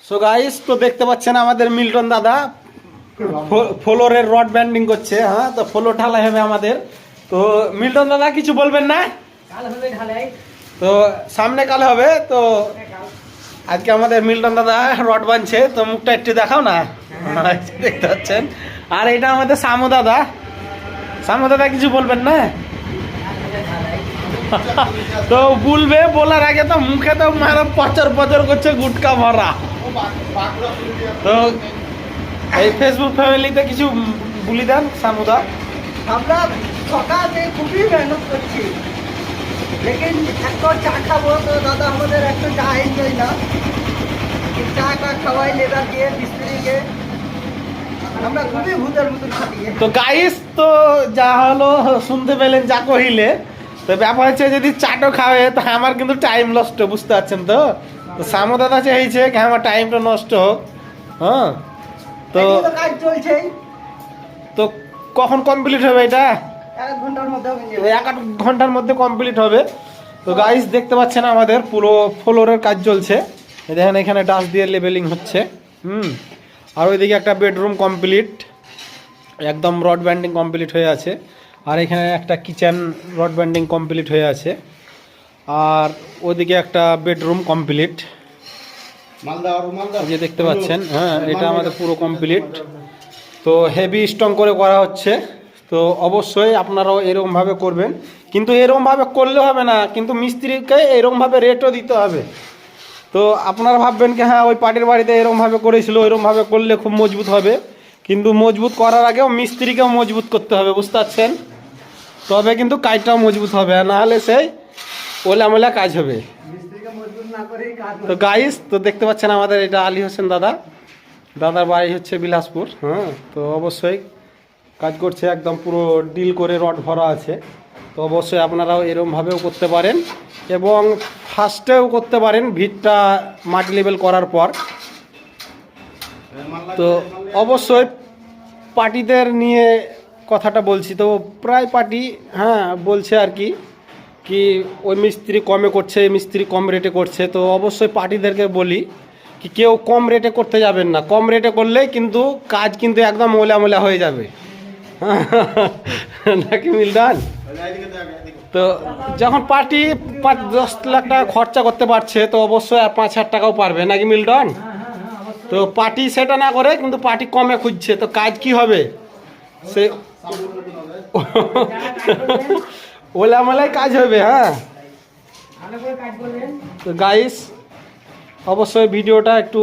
So guys, তো দেখতে পাচ্ছেন আমাদের মিল্টন দাদা ফ্লোরের রড ব্যান্ডিং করছে। হ্যাঁ, তো ফ্লোর ঢালাই হবে আমাদের। তো মিল্টন দাদা কিছু বলবেন না? তো সামনে কাল হবে। তো আজকে আমাদের মিল্টন দাদা রড বানছে, তো মুখটা একটু দেখাও না। দেখতে পাচ্ছেন। আর এটা আমাদের সামু দাদা। সামু দাদা কিছু বলবেন না? তো বলবে, বলার আগে তো মুখে তো মারা পচর পচর করছে গুটকা ভরা। তো এই ফেসবুক ফ্যামিলিতে কিছু বলি দেন সামুদা। আমরা সকাল থেকে খুবই মেহনত করছি, লেকিন একটা চা খাবো তো দাদা আমাদের একটা চা এনজয় না, চা খাওয়াই লেবার দিয়ে মিস্ত্রিকে আমরা খুবই ভূতের মতন খাটিয়ে। তো গাইস, তো যা হলো শুনতে পেলেন, যা কহিলে। তো ব্যাপার হচ্ছে, যদি চাটো খাবে তো আমার কিন্তু টাইম নষ্ট, বুঝতে পারছেন তো। তো সামু দাদা চাইছে কি আমার টাইমটা নষ্ট হোক। হ্যাঁ, তো কাজ চলছে। তো কখন কমপ্লিট হবে এটা? 1 ঘন্টার মধ্যে হবে। 1-8 ঘন্টার মধ্যে কমপ্লিট হবে। তো গাইস দেখতে পাচ্ছেন আমাদের পুরো ফ্লোরের কাজ চলছে। দেখেন এখানে ডাস্ট দিয়ে লেবেলিং হচ্ছে। আর ওইদিকে একটা বেডরুম কমপ্লিট, একদম রড ব্যান্ডিং কমপ্লিট হয়ে আছে। আর এখানে একটা কিচেন রড ব্যান্ডিং কমপ্লিট হয়ে আছে। আর ওইদিকে একটা বেডরুম কমপ্লিট, যে দেখতে পাচ্ছেন। হ্যাঁ, এটা আমাদের পুরো কমপ্লিট। তো হেভি স্ট্রং করে করা হচ্ছে। তো অবশ্যই আপনারাও এরকমভাবে করবেন, কিন্তু এরকমভাবে করলে হবে না, কিন্তু মিস্ত্রিকে এরকমভাবে রেটও দিতে হবে। তো আপনারা ভাববেন কি হ্যাঁ ওই পার্টির বাড়িতে এরকমভাবে করেছিল, এরকমভাবে করলে খুব মজবুত হবে, কিন্তু মজবুত করার আগেও মিস্ত্রিকেও মজবুত করতে হবে, বুঝতে পারছেন। তবে কিন্তু কাজটাও মজবুত হবে, আর নাহলে সেই ওলামেলা কাজ হবে। তো গাইস, তো দেখতে পাচ্ছেন আমাদের এটা আলী হোসেন দাদা, দাদার বাড়ি হচ্ছে বিলাসপুর। হ্যাঁ, তো অবশ্যই কাজ করছে, একদম পুরো ডিল করে রড ভরা আছে। তো অবশ্যই আপনারাও এরকমভাবেও করতে পারেন, এবং ফার্স্টেও করতে পারেন ভিতটা মাটি লেভেল করার পর। তো অবশ্যই পার্টিদের নিয়ে কথাটা বলছি। তো প্রায় পার্টি হ্যাঁ বলছে আর কি ওই মিস্ত্রি কমে করছে, এই মিস্ত্রি কম রেটে করছে। তো অবশ্যই পার্টিদেরকে বলি কি কেউ কম রেটে করতে যাবেন না। কম রেটে করলে কিন্তু কাজ কিন্তু একদম মোলা হয়ে যাবে। নাকি মিল্টন? তো যখন পার্টি 10 লাখ টাকা খরচা করতে পারছে, তো অবশ্যই আর 5,000 টাকাও পারবে, নাকি মিল্টন? তো পার্টি সেটা না করে কিন্তু পার্টি কমে খুঁজছে, তো কাজ কি হবে? সে ওলামেলায় কাজ হবে। হ্যাঁ, তো গাইস অবশ্যই ভিডিওটা একটু